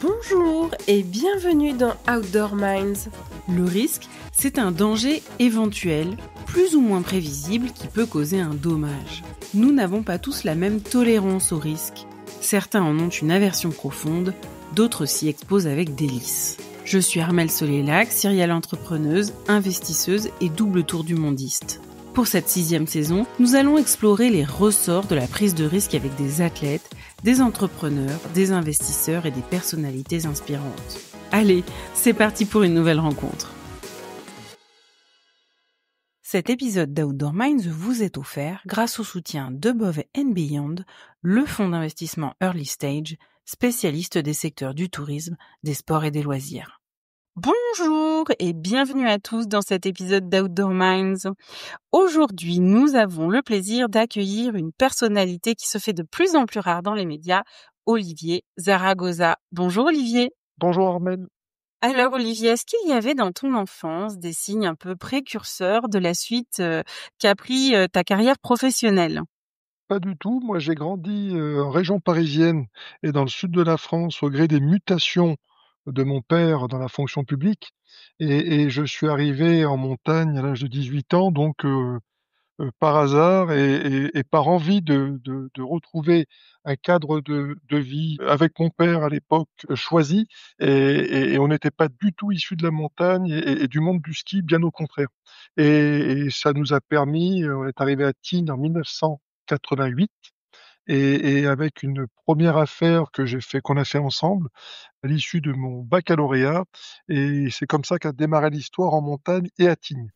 Bonjour et bienvenue dans Outdoor Minds. Le risque, c'est un danger éventuel, plus ou moins prévisible, qui peut causer un dommage. Nous n'avons pas tous la même tolérance au risque. Certains en ont une aversion profonde, d'autres s'y exposent avec délice. Je suis Armelle Solélac, serial entrepreneuse, investisseuse et double tour du mondiste. Pour cette 6e saison, nous allons explorer les ressorts de la prise de risque avec des athlètes, des entrepreneurs, des investisseurs et des personnalités inspirantes. Allez, c'est parti pour une nouvelle rencontre. Cet épisode d'Outdoor Minds vous est offert grâce au soutien d'Above and Beyond, le fonds d'investissement Early Stage, spécialiste des secteurs du tourisme, des sports et des loisirs. Bonjour et bienvenue à tous dans cet épisode d'Outdoor Minds. Aujourd'hui, nous avons le plaisir d'accueillir une personnalité qui se fait de plus en plus rare dans les médias, Olivier Zaragoza. Bonjour Olivier. Bonjour Armelle. Alors Olivier, est-ce qu'il y avait dans ton enfance des signes un peu précurseurs de la suite qu'a pris ta carrière professionnelle ? Pas du tout. Moi, j'ai grandi en région parisienne et dans le sud de la France au gré des mutations de mon père dans la fonction publique. Et je suis arrivé en montagne à l'âge de 18 ans, donc par hasard et par envie de retrouver un cadre de vie avec mon père à l'époque choisi. Et on n'était pas du tout issus de la montagne et du monde du ski, bien au contraire. Et ça nous a permis, on est arrivé à Tignes en 1988 et avec une première affaire qu'on a fait ensemble à l'issue de mon baccalauréat, et c'est comme ça qu'a démarré l'histoire en montagne et à Tignes.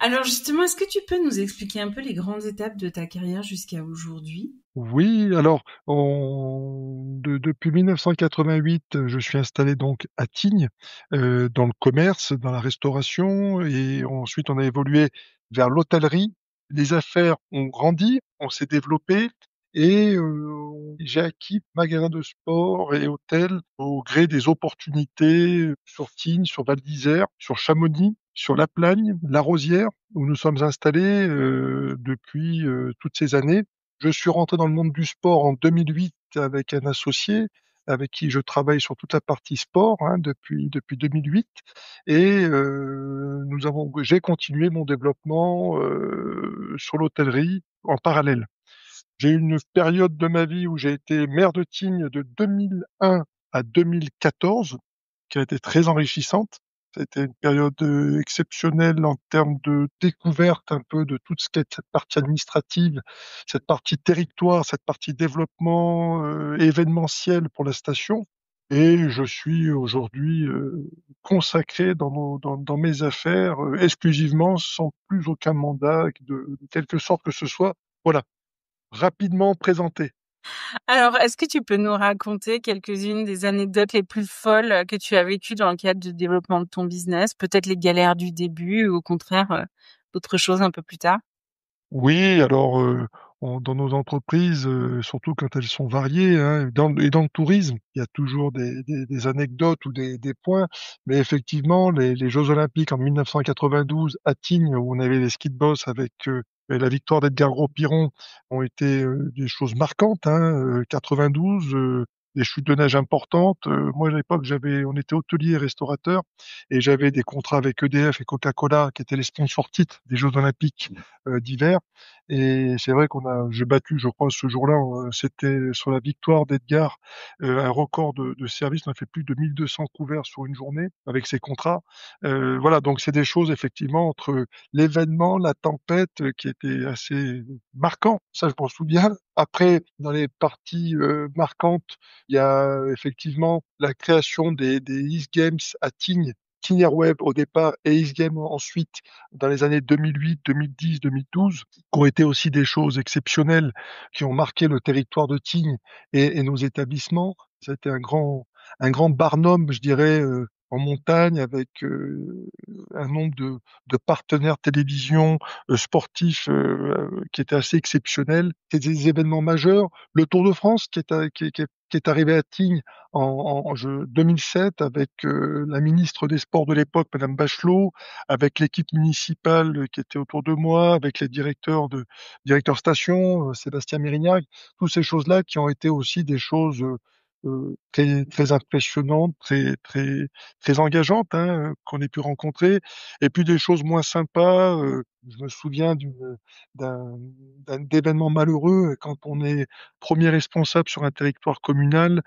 Alors justement, est-ce que tu peux nous expliquer un peu les grandes étapes de ta carrière jusqu'à aujourd'hui ? Oui, alors depuis 1988, je suis installé donc à Tignes, dans le commerce, dans la restauration, et ensuite on a évolué vers l'hôtellerie. Les affaires ont grandi, on s'est développé et j'ai acquis magasin de sport et hôtel au gré des opportunités sur Tignes, sur Val d'Isère, sur Chamonix, sur La Plagne, La Rosière, où nous sommes installés depuis toutes ces années. Je suis rentré dans le monde du sport en 2008 avec un associé avec qui je travaille sur toute la partie sport depuis 2008, et j'ai continué mon développement sur l'hôtellerie en parallèle. J'ai eu une période de ma vie où j'ai été maire de Tignes de 2001 à 2014, qui a été très enrichissante. C'était une période exceptionnelle en termes de découverte un peu de toute cette partie administrative, cette partie territoire, cette partie développement événementiel pour la station. Et je suis aujourd'hui consacré dans mes affaires exclusivement, sans plus aucun mandat de quelque sorte que ce soit. Voilà, rapidement présenté. Alors, est-ce que tu peux nous raconter quelques-unes des anecdotes les plus folles que tu as vécues dans le cadre du développement de ton business? Peut-être les galères du début ou au contraire, d'autres choses un peu plus tard? Oui, alors dans nos entreprises, surtout quand elles sont variées, dans le tourisme, il y a toujours des anecdotes ou des points. Mais effectivement, les Jeux olympiques en 1992 à Tignes, où on avait les ski de boss avec la victoire d'Edgar Gros-Piron, ont été des choses marquantes. 92, des chutes de neige importantes. Moi, à l'époque, on était hôtelier et restaurateur, et j'avais des contrats avec EDF et Coca-Cola, qui étaient les sponsors titres des Jeux olympiques d'hiver. Et c'est vrai j'ai battu, je crois, ce jour-là, c'était sur la victoire d'Edgar, un record de service. On a fait plus de 1200 couverts sur une journée avec ces contrats. Voilà, donc c'est des choses effectivement entre l'événement, la tempête, qui était assez marquant. Ça, je m'en souviens. Après, dans les parties marquantes, il y a effectivement la création des East Games à Tignes, Tignes Airweb au départ et East Games ensuite dans les années 2008, 2010, 2012, qui ont été aussi des choses exceptionnelles qui ont marqué le territoire de Tignes et nos établissements. Ça a été un grand barnum, je dirais, en montagne, avec un nombre de partenaires télévision, sportifs, qui étaient assez exceptionnels. C'est des événements majeurs. Le Tour de France qui est arrivé à Tignes en 2007 avec la ministre des Sports de l'époque, Madame Bachelot, avec l'équipe municipale qui était autour de moi, avec les directeurs station, Sébastien Mérignac, toutes ces choses-là qui ont été aussi des choses très impressionnantes, très engageantes, hein, qu'on ait pu rencontrer. Et puis des choses moins sympas. Je me souviens d'un d'événements malheureux quand on est premier responsable sur un territoire communal,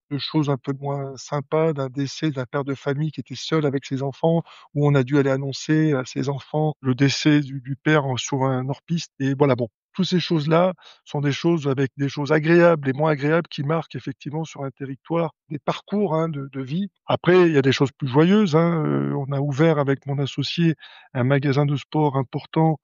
de choses un peu moins sympas, d'un décès d'un père de famille qui était seul avec ses enfants, où on a dû aller annoncer à ses enfants le décès du père sur un hors-piste. Et voilà, bon, toutes ces choses-là sont des choses avec des choses agréables et moins agréables qui marquent effectivement sur un territoire des parcours, hein, de vie. Après, il y a des choses plus joyeuses, hein. On a ouvert avec mon associé un magasin de sport important,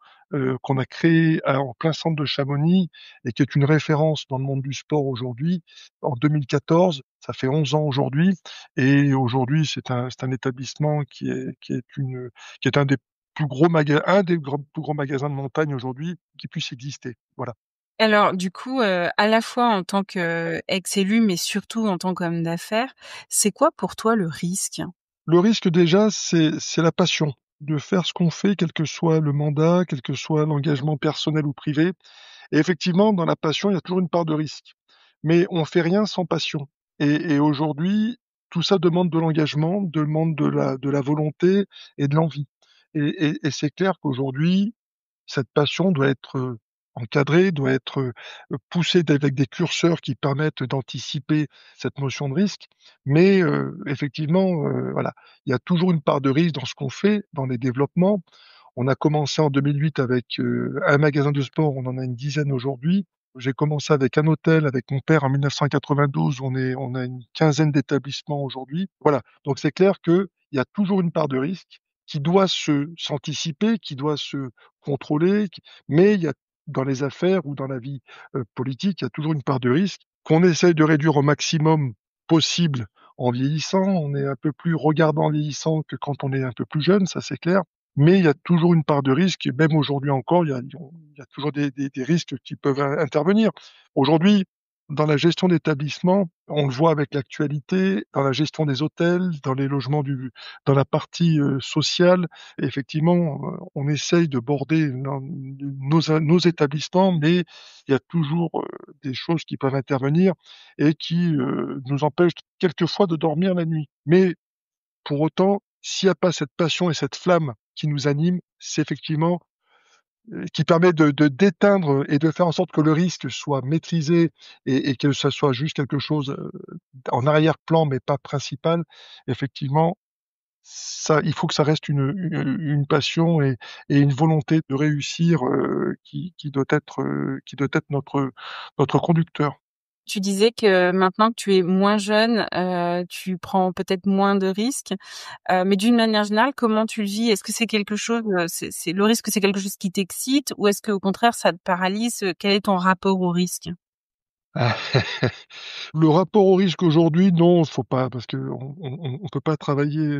qu'on a créé en plein centre de Chamonix et qui est une référence dans le monde du sport aujourd'hui. En 2014, ça fait 11 ans aujourd'hui, et aujourd'hui c'est un établissement qui est un des plus gros magasins de montagne aujourd'hui qui puisse exister. Voilà. Alors du coup, à la fois en tant qu'ex-élu, mais surtout en tant qu'homme d'affaires, c'est quoi pour toi le risque? Le risque déjà, c'est la passion de faire ce qu'on fait, quel que soit le mandat, quel que soit l'engagement personnel ou privé. Et effectivement, dans la passion, il y a toujours une part de risque. Mais on fait rien sans passion. Et aujourd'hui, tout ça demande de l'engagement, demande de la volonté et de l'envie. Et c'est clair qu'aujourd'hui, cette passion doit être, encadrée, doit être, poussée avec des curseurs qui permettent d'anticiper cette notion de risque. Mais, effectivement, voilà, il y a toujours une part de risque dans ce qu'on fait, dans les développements. On a commencé en 2008 avec, un magasin de sport, on en a une dizaine aujourd'hui. J'ai commencé avec un hôtel avec mon père en 1992, on a une quinzaine d'établissements aujourd'hui. Voilà, donc c'est clair qu'il y a toujours une part de risque qui doit s'anticiper, qui doit se contrôler, mais il y a dans les affaires ou dans la vie, politique, il y a toujours une part de risque qu'on essaye de réduire au maximum possible en vieillissant. On est un peu plus regardant en vieillissant que quand on est un peu plus jeune, ça c'est clair. Mais il y a toujours une part de risque et même aujourd'hui encore, il y a toujours des risques qui peuvent intervenir. Aujourd'hui, dans la gestion d'établissements, on le voit avec l'actualité, dans la gestion des hôtels, dans les logements dans la partie, sociale, effectivement, on essaye de border nos établissements, mais il y a toujours, des choses qui peuvent intervenir et qui, nous empêchent quelquefois de dormir la nuit. Mais pour autant, s'il y a pas cette passion et cette flamme qui nous anime, c'est effectivement, qui permet de d'éteindre et de faire en sorte que le risque soit maîtrisé et que ça soit juste quelque chose, en arrière-plan, mais pas principal. Effectivement, ça il faut que ça reste une passion et une volonté de réussir, qui doit être notre conducteur. Tu disais que maintenant que tu es moins jeune, tu prends peut-être moins de risques, mais d'une manière générale, comment tu le vis? Est-ce que c'est quelque chose, c'est le risque, c'est quelque chose qui t'excite ou est-ce qu'au contraire ça te paralyse? Quel est ton rapport au risque? Ah, le rapport au risque aujourd'hui, non, faut pas parce qu'on peut pas travailler,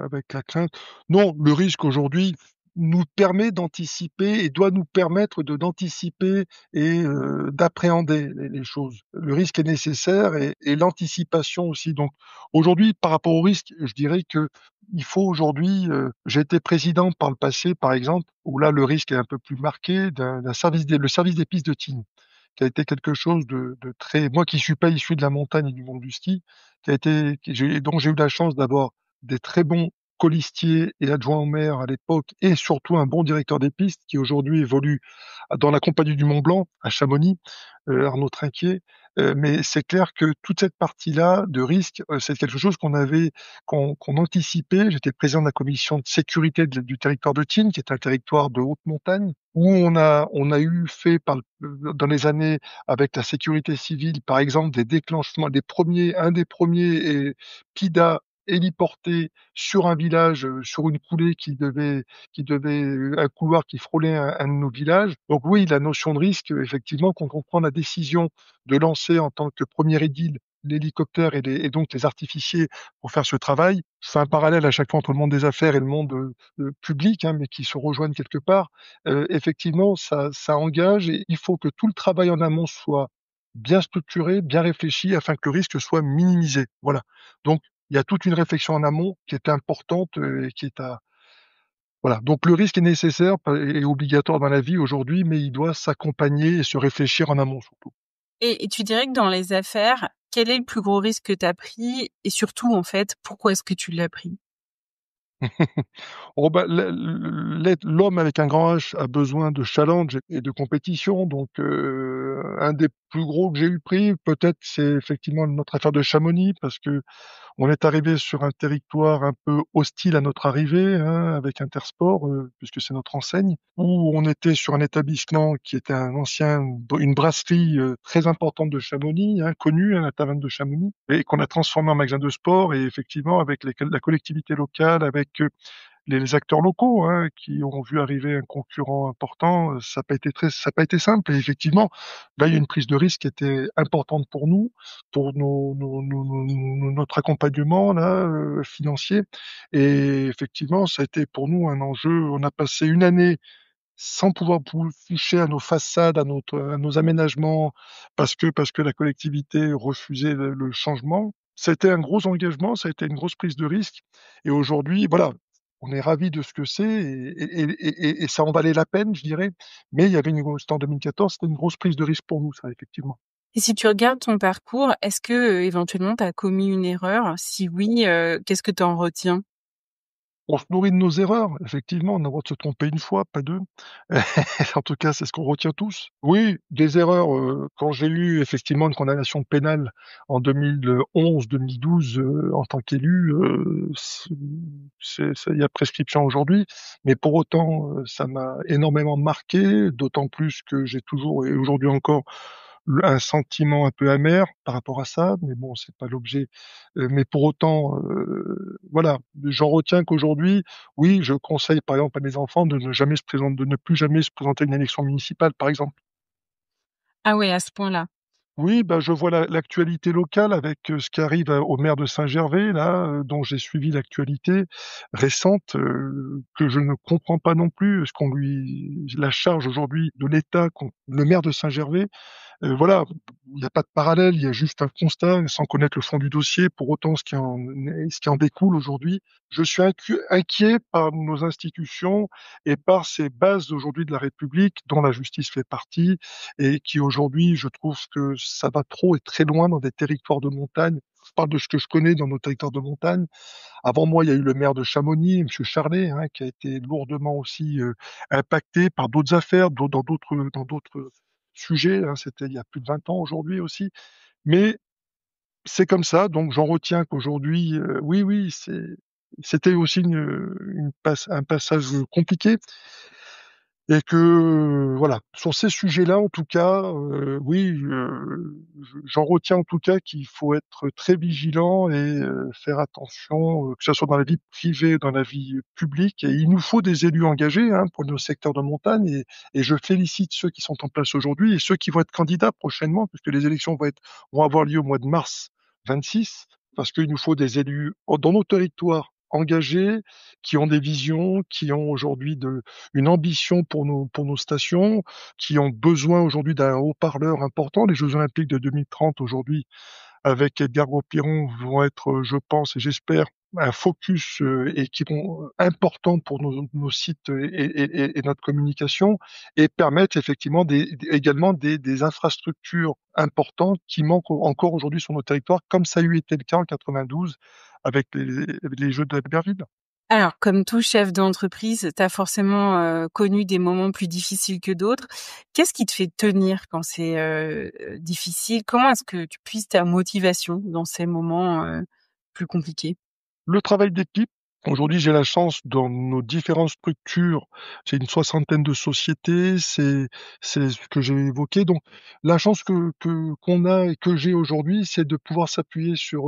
avec la crainte. Non, le risque aujourd'hui nous permet d'anticiper et doit nous permettre d'anticiper et d'appréhender les choses. Le risque est nécessaire et l'anticipation aussi. Donc aujourd'hui, par rapport au risque, je dirais que il faut aujourd'hui, j'ai été président par le passé, par exemple, où là, le risque est un peu plus marqué d'un service des pistes de tir qui a été quelque chose de très moi qui suis pas issu de la montagne et du monde du ski, qui a été qui j'ai dont j'ai eu la chance d'avoir des très bons colistiers et adjoints au maire à l'époque et surtout un bon directeur des pistes qui aujourd'hui évolue dans la Compagnie du Mont Blanc à Chamonix, Arnaud Trinquier. Mais c'est clair que toute cette partie-là de risque, c'est quelque chose qu'on anticipait. J'étais le président de la commission de sécurité du territoire de Tignes, qui est un territoire de haute montagne, où on a eu fait dans les années avec la sécurité civile, par exemple, des déclenchements, un des premiers PIDA héliportés sur un village, sur une coulée un couloir qui frôlait un de nos villages. Donc oui, la notion de risque, effectivement, quand on prend la décision de lancer en tant que premier édile l'hélicoptère et donc les artificiers pour faire ce travail, je fais un parallèle à chaque fois entre le monde des affaires et le monde, public, hein, mais qui se rejoignent quelque part. Effectivement, ça engage et il faut que tout le travail en amont soit bien structuré, bien réfléchi afin que le risque soit minimisé. Voilà. Donc il y a toute une réflexion en amont qui est importante, et qui est à voilà, donc le risque est nécessaire et obligatoire dans la vie aujourd'hui, mais il doit s'accompagner et se réfléchir en amont surtout. Et tu dirais que dans les affaires, quel est le plus gros risque que tu as pris et surtout, en fait, pourquoi est-ce que tu l'as pris? Oh bah, l'homme avec un grand H a besoin de challenge et de compétition, donc un des plus gros que j'ai eu pris, peut-être, c'est effectivement notre affaire de Chamonix parce que on est arrivé sur un territoire un peu hostile à notre arrivée, hein, avec Intersport, puisque c'est notre enseigne, où on était sur un établissement qui était une brasserie, très importante de Chamonix, hein, connue, hein, la Taverne de Chamonix, et qu'on a transformé en magasin de sport et effectivement avec la collectivité locale, avec, les acteurs locaux, hein, qui ont vu arriver un concurrent important, ça a pas été simple et effectivement, là, il y a une prise de risque qui était importante pour nous, pour notre accompagnement là, financier et effectivement, ça a été pour nous un enjeu. On a passé une année sans pouvoir toucher à nos façades, à nos aménagements, parce que la collectivité refusait le changement. Ça a été un gros engagement, ça a été une grosse prise de risque et aujourd'hui, voilà, on est ravis de ce que c'est et ça en valait la peine, je dirais, mais il y avait c'était en 2014, c'était une grosse prise de risque pour nous, ça, effectivement. Et si tu regardes ton parcours, est-ce que, éventuellement, tu as commis une erreur? Si oui, qu'est-ce que tu en retiens? On se nourrit de nos erreurs, effectivement, on a le droit de se tromper une fois, pas 2. En tout cas, c'est ce qu'on retient tous. Oui, des erreurs, quand j'ai eu effectivement une condamnation pénale en 2011-2012, en tant qu'élu, il y a prescription aujourd'hui, mais pour autant, ça m'a énormément marqué, d'autant plus que j'ai toujours et aujourd'hui encore un sentiment un peu amer par rapport à ça, mais bon, c'est pas l'objet. Mais pour autant, voilà, j'en retiens qu'aujourd'hui, oui, je conseille par exemple à mes enfants de ne plus jamais se présenter à une élection municipale, par exemple. Ah ouais, à ce point-là. Oui, bah, je vois l'actualité locale avec, ce qui arrive au maire de Saint-Gervais là, dont j'ai suivi l'actualité récente, que je ne comprends pas non plus. Ce qu'on lui la charge aujourd'hui de l'État contre le maire de Saint-Gervais. Voilà, il y a pas de parallèle, il y a juste un constat sans connaître le fond du dossier. Pour autant, ce qui en découle aujourd'hui, je suis inquiet par nos institutions et par ces bases aujourd'hui de la République, dont la justice fait partie et qui aujourd'hui, je trouve que ça va trop et très loin dans des territoires de montagne. Je parle de ce que je connais dans nos territoires de montagne. Avant moi, il y a eu le maire de Chamonix, monsieur Charlet, hein, qui a été lourdement aussi, impacté par d'autres affaires, dans d'autres sujets, hein. C'était il y a plus de 20 ans aujourd'hui aussi. Mais c'est comme ça, donc j'en retiens qu'aujourd'hui, oui, oui, c'était aussi un passage compliqué et que, voilà, sur ces sujets-là, en tout cas, oui, j'en retiens en tout cas qu'il faut être très vigilant et faire attention, que ça soit dans la vie privée, dans la vie publique et il nous faut des élus engagés, hein, pour nos secteurs de montagne et je félicite ceux qui sont en place aujourd'hui et ceux qui vont être candidats prochainement, puisque les élections vont avoir lieu au mois de mars 26, parce qu'il nous faut des élus dans nos territoires engagés, qui ont des visions, qui ont aujourd'hui une ambition pour nos stations, qui ont besoin aujourd'hui d'un haut-parleur important. Les Jeux olympiques de 2030 aujourd'hui, avec Edgar Gros-Piron, vont être, je pense et j'espère, un focus, et qui vont importants pour nos sites et notre communication et permettre effectivement également des infrastructures importantes qui manquent encore aujourd'hui sur nos territoires, comme ça a eu été le cas en 92 avec les Jeux d'Albertville. Alors, comme tout chef d'entreprise, tu as forcément, connu des moments plus difficiles que d'autres. Qu'est-ce qui te fait tenir quand c'est, difficile? Comment est-ce que tu puises ta motivation dans ces moments, plus compliqués? Le travail d'équipe, aujourd'hui, j'ai la chance dans nos différentes structures, c'est une soixantaine de sociétés, c'est ce que j'ai évoqué. Donc la chance qu'on a et que j'ai aujourd'hui, c'est de pouvoir s'appuyer sur,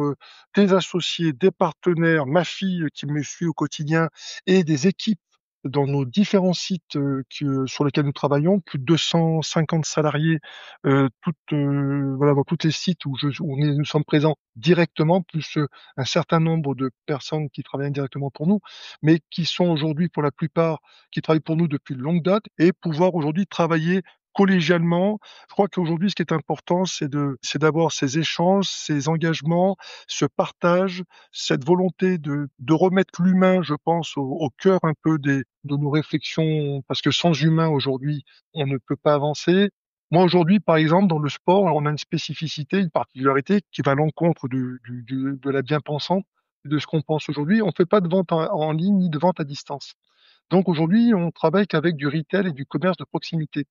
des associés, des partenaires, ma fille, qui me suit au quotidien et des équipes dans nos différents sites, sur lesquels nous travaillons, plus de 250 salariés, voilà, dans tous les sites où nous sommes présents directement, plus, un certain nombre de personnes qui travaillent directement pour nous, mais qui sont aujourd'hui pour la plupart, qui travaillent pour nous depuis de longue date et pouvoir aujourd'hui travailler collégialement. Je crois qu'aujourd'hui, ce qui est important, c'est d'avoir ces échanges, ces engagements, ce partage, cette volonté de remettre l'humain, je pense, au cœur un peu de nos réflexions, parce que sans humain aujourd'hui, on ne peut pas avancer. Moi, aujourd'hui, par exemple, dans le sport, on a une spécificité, une particularité qui va à l'encontre de la bien-pensance, de ce qu'on pense aujourd'hui. On fait pas de vente en ligne ni de vente à distance. Donc aujourd'hui, on travaille qu'avec du retail et du commerce de proximité.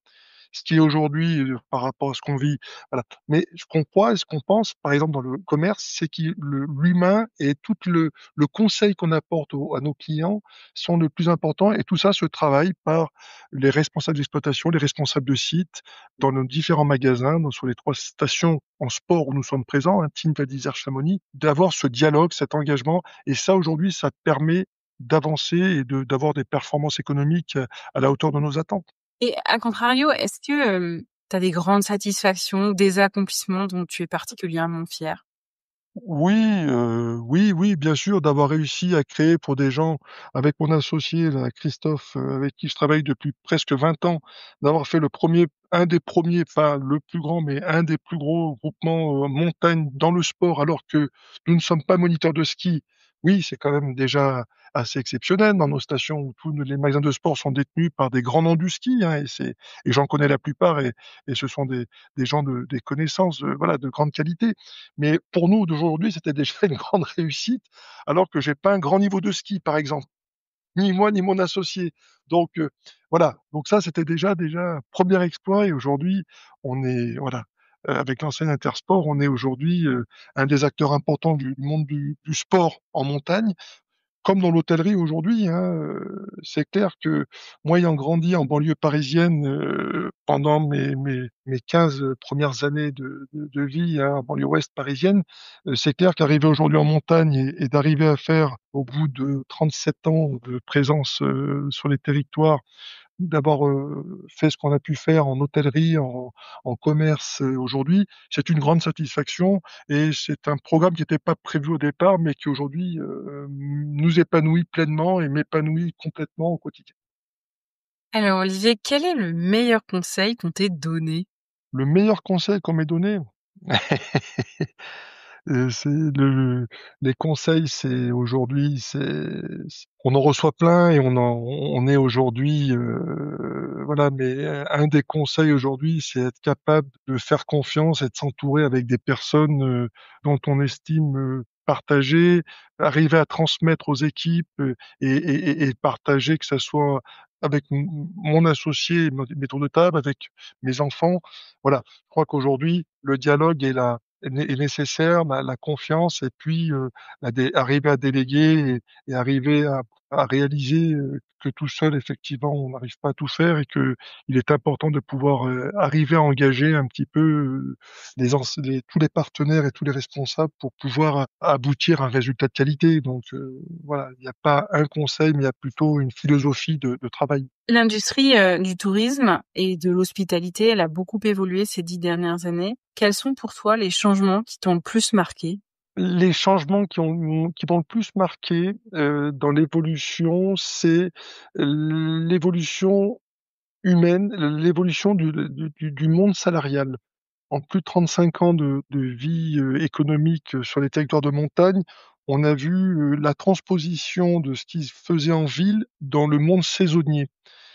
Ce qui est aujourd'hui, par rapport à ce qu'on vit, voilà. Mais ce qu'on croit et ce qu'on pense, par exemple dans le commerce, c'est que l'humain et tout le conseil qu'on apporte à nos clients sont le plus important, et tout ça se travaille par les responsables d'exploitation, les responsables de site, dans nos différents magasins, sur les 3 stations en sport où nous sommes présents, hein, Tignes, Val d'Isère, Chamonix, d'avoir ce dialogue, cet engagement, et ça aujourd'hui, ça permet d'avancer et d'avoir des performances économiques, à la hauteur de nos attentes. Et à contrario, est-ce que tu as des grandes satisfactions, des accomplissements dont tu es particulièrement fier? Oui, oui, bien sûr, d'avoir réussi à créer pour des gens avec mon associé là, Christophe, avec qui je travaille depuis presque 20 ans, d'avoir fait un des premiers, pas le plus grand, mais un des plus gros groupements, montagne dans le sport, alors que nous ne sommes pas moniteurs de ski. Oui, c'est quand même déjà assez exceptionnel dans nos stations où tous les magasins de sport sont détenus par des grands noms du ski, hein, et j'en connais la plupart, et ce sont des gens des connaissances, voilà, de grande qualité. Mais pour nous d'aujourd'hui, c'était déjà une grande réussite, alors que j'ai pas un grand niveau de ski, par exemple, ni moi ni mon associé. Donc voilà, donc ça, c'était déjà un 1er exploit, et aujourd'hui, on est voilà, avec l'enseigne Intersport, on est aujourd'hui, un des acteurs importants du monde du sport en montagne. Comme dans l'hôtellerie aujourd'hui, hein, c'est clair que moi, ayant grandi en banlieue parisienne, pendant mes 15 premières années de vie, hein, en banlieue ouest parisienne, c'est clair qu'arriver aujourd'hui en montagne et d'arriver à faire, au bout de 37 ans de présence, sur les territoires, d'avoir, fait ce qu'on a pu faire en hôtellerie, en commerce, aujourd'hui, c'est une grande satisfaction, et c'est un programme qui était pas prévu au départ, mais qui aujourd'hui, nous épanouit pleinement et m'épanouit complètement au quotidien. Alors Olivier, quel est le meilleur conseil qu'on t'ait donné? Le meilleur conseil qu'on m'ait donné? C'est les conseils, c'est aujourd'hui, on en reçoit plein, et on est aujourd'hui, voilà, mais un des conseils aujourd'hui, c'est être capable de faire confiance et de s'entourer avec des personnes, dont on estime, partager, arriver à transmettre aux équipes, et partager, que ça soit avec mon associé, mes tours de table, avec mes enfants. Voilà, je crois qu'aujourd'hui, le dialogue est nécessaire, la confiance, et puis, arriver à déléguer, et arriver à réaliser, que tout seul, effectivement, on n'arrive pas à tout faire, et que il est important de pouvoir, arriver à engager un petit peu, tous les partenaires et tous les responsables pour pouvoir aboutir à un résultat de qualité. Donc, voilà, il n'y a pas un conseil, mais il y a plutôt une philosophie de travail. L'industrie du tourisme et de l'hospitalité, elle a beaucoup évolué ces 10 dernières années. Quels sont pour toi les changements qui t'ont le plus marqué? Les changements qui m'ont le plus marqué, dans l'évolution, c'est l'évolution humaine, l'évolution du monde salarial. En plus de 35 ans de vie, économique, sur les territoires de montagne, on a vu, la transposition de ce qui se faisait en ville dans le monde saisonnier.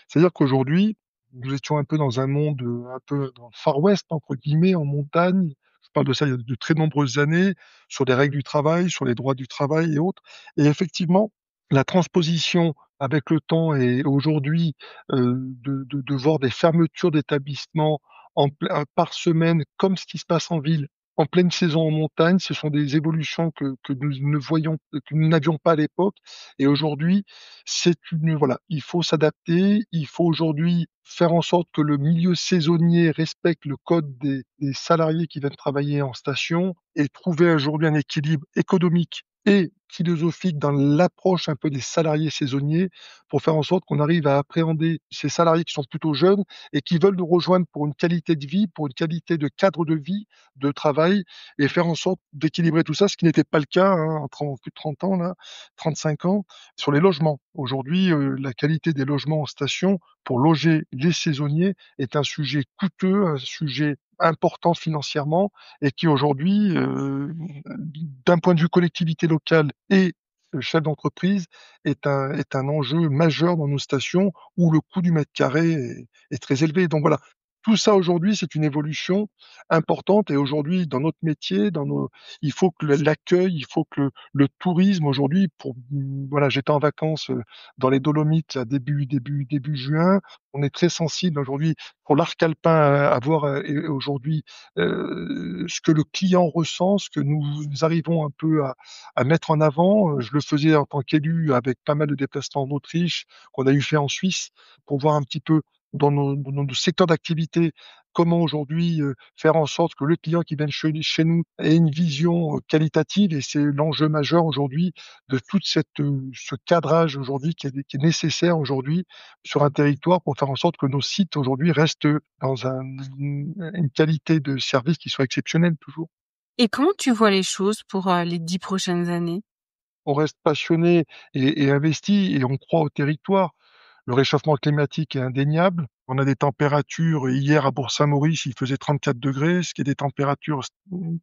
C'est-à-dire qu'aujourd'hui, nous étions un peu dans un monde, un peu dans le Far West, entre guillemets, en montagne. Je parle de ça il y a de très nombreuses années, sur les règles du travail, sur les droits du travail et autres. Et effectivement, la transposition avec le temps, et aujourd'hui, de voir des fermetures d'établissements par semaine, comme ce qui se passe en ville, en pleine saison en montagne, ce sont des évolutions que nous ne voyions que nous n'avions pas à l'époque. Et aujourd'hui, voilà, il faut s'adapter, il faut aujourd'hui faire en sorte que le milieu saisonnier respecte le code des salariés qui viennent travailler en station, et trouver aujourd'hui un équilibre économique et philosophique dans l'approche un peu des salariés saisonniers, pour faire en sorte qu'on arrive à appréhender ces salariés qui sont plutôt jeunes et qui veulent nous rejoindre pour une qualité de vie, pour une qualité de cadre de vie, de travail, et faire en sorte d'équilibrer tout ça, ce qui n'était pas le cas, hein, en plus de 30 ans là, 35 ans, sur les logements. Aujourd'hui, la qualité des logements en station pour loger les saisonniers est un sujet coûteux, un sujet important financièrement, et qui aujourd'hui, d'un point de vue collectivité locale et chef d'entreprise, est un enjeu majeur dans nos stations, où le coût du mètre carré est très élevé. Donc voilà, tout ça aujourd'hui, c'est une évolution importante et aujourd'hui dans notre métier, il faut que l'accueil, il faut que le tourisme aujourd'hui voilà, j'étais en vacances, dans les Dolomites là début juin. On est très sensible aujourd'hui pour l'arc alpin à voir, et aujourd'hui, ce que le client ressent, ce que nous arrivons un peu à mettre en avant. Je le faisais en tant qu'élu avec pas mal de déplacements en Autriche, qu'on a eu fait en Suisse, pour voir un petit peu dans nos secteurs d'activité, comment aujourd'hui faire en sorte que le client qui vient chez nous ait une vision qualitative, et c'est l'enjeu majeur aujourd'hui de toute ce cadrage aujourd'hui qui est nécessaire aujourd'hui sur un territoire pour faire en sorte que nos sites aujourd'hui restent dans une qualité de service qui soit exceptionnelle toujours. Et comment tu vois les choses pour les 10 prochaines années? On reste passionné et investi et on croit au territoire. Le réchauffement climatique est indéniable. On a des températures, hier à Bourg-Saint-Maurice, il faisait 34 degrés, ce qui est des températures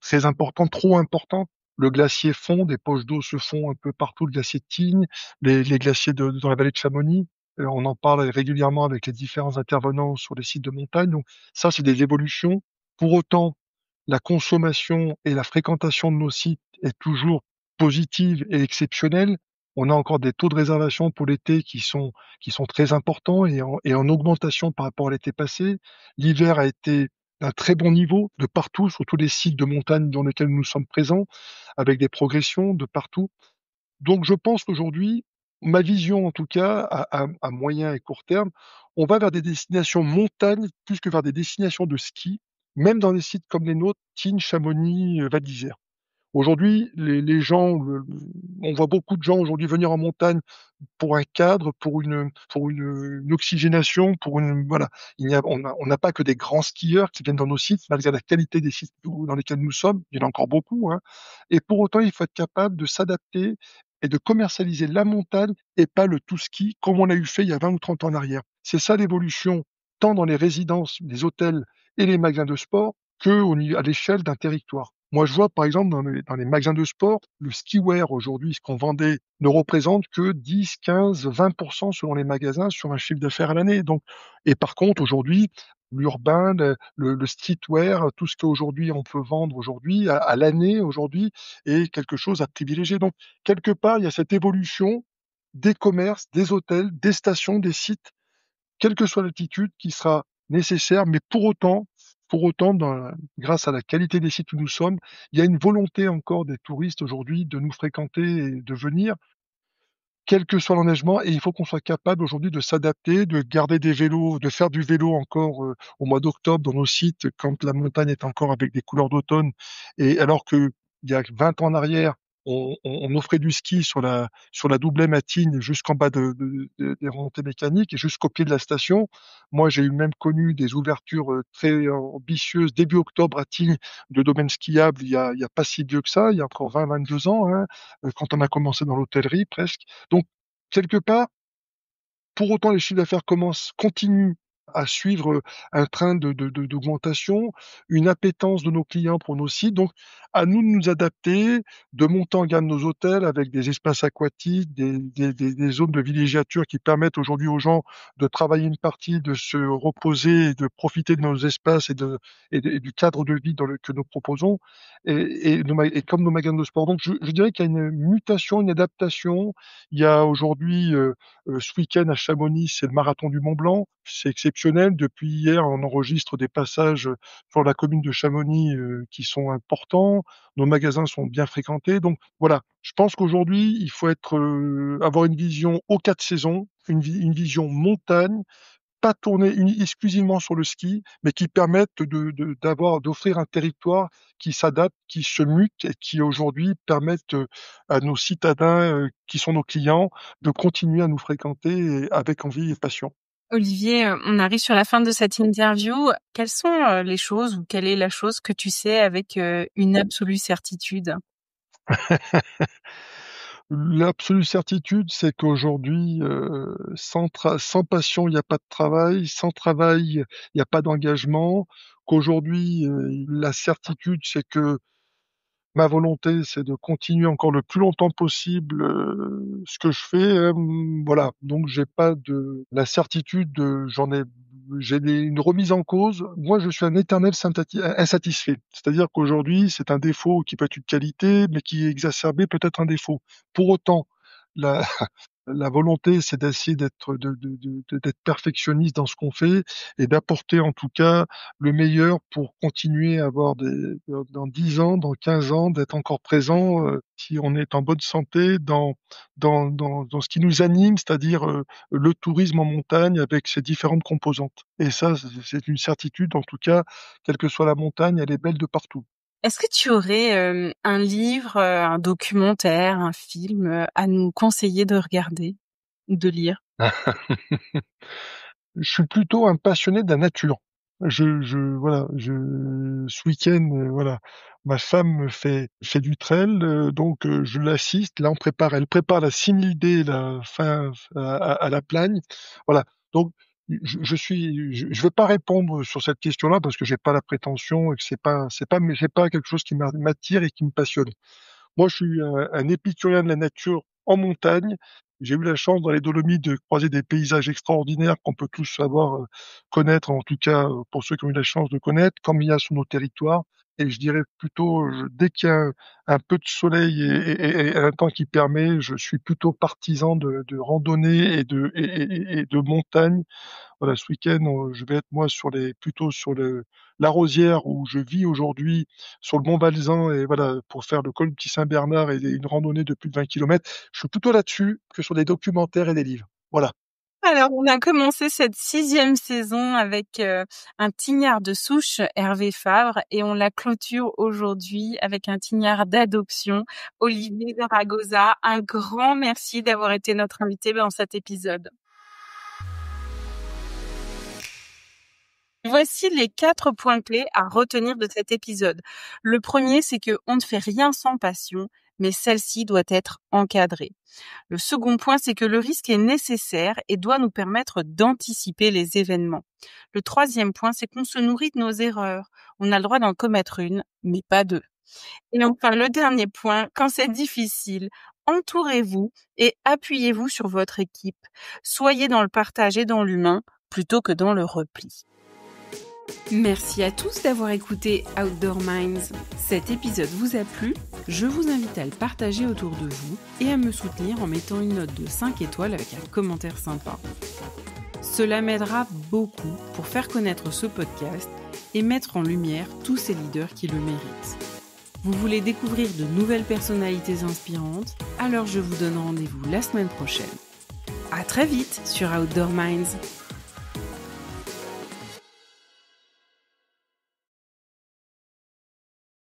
très importantes, trop importantes. Le glacier fond, des poches d'eau se font un peu partout, le glacier de Tignes, les glaciers dans la vallée de Chamonix. On en parle régulièrement avec les différents intervenants sur les sites de montagne. Donc ça, c'est des évolutions. Pour autant, la consommation et la fréquentation de nos sites est toujours positive et exceptionnelle. On a encore des taux de réservation pour l'été qui sont très importants et en augmentation par rapport à l'été passé. L'hiver a été d'un très bon niveau de partout, sur tous les sites de montagne dans lesquels nous sommes présents, avec des progressions de partout. Donc je pense qu'aujourd'hui, ma vision en tout cas, à moyen et court terme, on va vers des destinations montagne plus que vers des destinations de ski, même dans des sites comme les nôtres, Tignes, Chamonix, Val d'Isère. Aujourd'hui, les gens, on voit beaucoup de gens aujourd'hui venir en montagne pour un cadre, pour une oxygénation, voilà. On n'a pas que des grands skieurs qui viennent dans nos sites, malgré la qualité des sites dans lesquels nous sommes, il y en a encore beaucoup, hein. Et pour autant, il faut être capable de s'adapter et de commercialiser la montagne et pas le tout ski, comme on l'a eu fait il y a 20 ou 30 ans en arrière. C'est ça l'évolution, tant dans les résidences, les hôtels et les magasins de sport, à l'échelle d'un territoire. Moi, je vois par exemple dans les magasins de sport, le skiwear aujourd'hui, ce qu'on vendait, ne représente que 10, 15, 20% selon les magasins sur un chiffre d'affaires à l'année. Donc, et par contre, aujourd'hui, l'urbain, le streetwear, tout ce qu'aujourd'hui on peut vendre aujourd'hui à l'année aujourd'hui est quelque chose à privilégier. Donc, quelque part, il y a cette évolution des commerces, des hôtels, des stations, des sites, quelle que soit l'altitude, qui sera nécessaire, mais pour autant, grâce à la qualité des sites où nous sommes, il y a une volonté encore des touristes aujourd'hui de nous fréquenter et de venir, quel que soit l'enneigement, et il faut qu'on soit capable aujourd'hui de s'adapter, de garder des vélos, de faire du vélo encore, au mois d'octobre dans nos sites quand la montagne est encore avec des couleurs d'automne, et alors qu'il y a 20 ans en arrière, on offrait du ski sur la Doublet Matine jusqu'en bas des remontées mécaniques et jusqu'au pied de la station. Moi, j'ai eu même connu des ouvertures, très ambitieuses début octobre à Tignes, de domaines skiables il y a pas si vieux que ça, il y a encore 20-22 ans, hein, quand on a commencé dans l'hôtellerie presque. Donc, quelque part, pour autant, les chiffres d'affaires continuent à suivre, un train d'augmentation, une appétence de nos clients pour nos sites. Donc, à nous de nous adapter, de monter en gamme nos hôtels avec des espaces aquatiques, des zones de villégiature qui permettent aujourd'hui aux gens de travailler une partie, de se reposer et de profiter de nos espaces et du cadre de vie que nous proposons, et comme nos magasins de sport. Donc je dirais qu'il y a une mutation, une adaptation. Il y a aujourd'hui, ce week-end à Chamonix, c'est le marathon du Mont Blanc. C'est exceptionnel. Depuis hier, on enregistre des passages, sur la commune de Chamonix, qui sont importants. Nos magasins sont bien fréquentés. Donc voilà, je pense qu'aujourd'hui, il faut avoir une vision aux 4 saisons, une vision montagne, pas tourner exclusivement sur le ski, mais qui permettent d'offrir un territoire qui s'adapte, qui se mute et qui aujourd'hui permettent, à nos citadins, qui sont nos clients, de continuer à nous fréquenter avec envie et passion. Olivier, on arrive sur la fin de cette interview. Quelles sont les choses ou quelle est la chose que tu sais avec une absolue certitude? L'absolue certitude, c'est qu'aujourd'hui, sans passion, il y a pas de travail, sans travail, il y a pas d'engagement, qu'aujourd'hui, la certitude, c'est que ma volonté, c'est de continuer encore le plus longtemps possible, ce que je fais, voilà. Donc j'ai pas de la certitude, j'en ai une remise en cause. Moi, je suis un éternel insatisfait. C'est-à-dire qu'aujourd'hui, c'est un défaut qui peut être une qualité, mais qui est exacerbé peut-être un défaut. Pour autant, la la volonté, c'est d'essayer d'être perfectionniste dans ce qu'on fait et d'apporter en tout cas le meilleur pour continuer à avoir dans 10 ans, dans 15 ans, d'être encore présent, si on est en bonne santé dans ce qui nous anime, c'est-à-dire, le tourisme en montagne avec ses différentes composantes. Et ça, c'est une certitude, en tout cas, quelle que soit la montagne, elle est belle de partout. Est-ce que tu aurais un livre, un documentaire, un film à nous conseiller de regarder ou de lire? Je suis plutôt un passionné de la nature. Voilà, ce week-end, voilà, ma femme fait du trail, donc je l'assiste. Là, elle prépare la 6000D, la fin à la Plagne. Voilà, donc je vais pas répondre sur cette question-là parce que j'ai pas la prétention et que c'est pas quelque chose qui m'attire et qui me passionne. Moi, je suis un épicurien de la nature en montagne. J'ai eu la chance dans les Dolomites de croiser des paysages extraordinaires qu'on peut tous savoir, connaître, en tout cas, pour ceux qui ont eu la chance de connaître, comme il y a sur nos territoires. Et je dirais plutôt, dès qu'il y a un peu de soleil et un temps qui permet, je suis plutôt partisan de randonnée et de montagne. Voilà, ce week-end, je vais être moi plutôt sur la Rosière où je vis aujourd'hui, sur le Mont Balzan et voilà, pour faire le col du Petit Saint-Bernard et une randonnée de plus de 20 kilomètres. Je suis plutôt là-dessus que sur des documentaires et des livres. Voilà. Alors, on a commencé cette 6e saison avec un tignard de souche, Hervé Favre, et on la clôture aujourd'hui avec un tignard d'adoption, Olivier Zaragoza. Un grand merci d'avoir été notre invité dans cet épisode. Voici les 4 points clés à retenir de cet épisode. Le premier, c'est que on ne fait rien sans passion, mais celle-ci doit être encadrée. Le second point, c'est que le risque est nécessaire et doit nous permettre d'anticiper les événements. Le troisième point, c'est qu'on se nourrit de nos erreurs. On a le droit d'en commettre une, mais pas deux. Et enfin, le dernier point, quand c'est difficile, entourez-vous et appuyez-vous sur votre équipe. Soyez dans le partage et dans l'humain plutôt que dans le repli. Merci à tous d'avoir écouté Outdoor Minds. Cet épisode vous a plu? Je vous invite à le partager autour de vous et à me soutenir en mettant une note de 5 étoiles avec un commentaire sympa. Cela m'aidera beaucoup pour faire connaître ce podcast et mettre en lumière tous ces leaders qui le méritent. Vous voulez découvrir de nouvelles personnalités inspirantes? Alors je vous donne rendez-vous la semaine prochaine. À très vite sur Outdoor Minds.